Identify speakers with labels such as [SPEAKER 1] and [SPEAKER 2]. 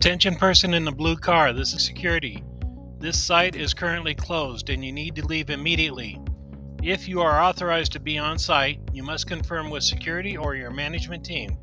[SPEAKER 1] Attention person in the blue car, this is security. This site is currently closed and you need to leave immediately. If you are authorized to be on site, you must confirm with security or your management team.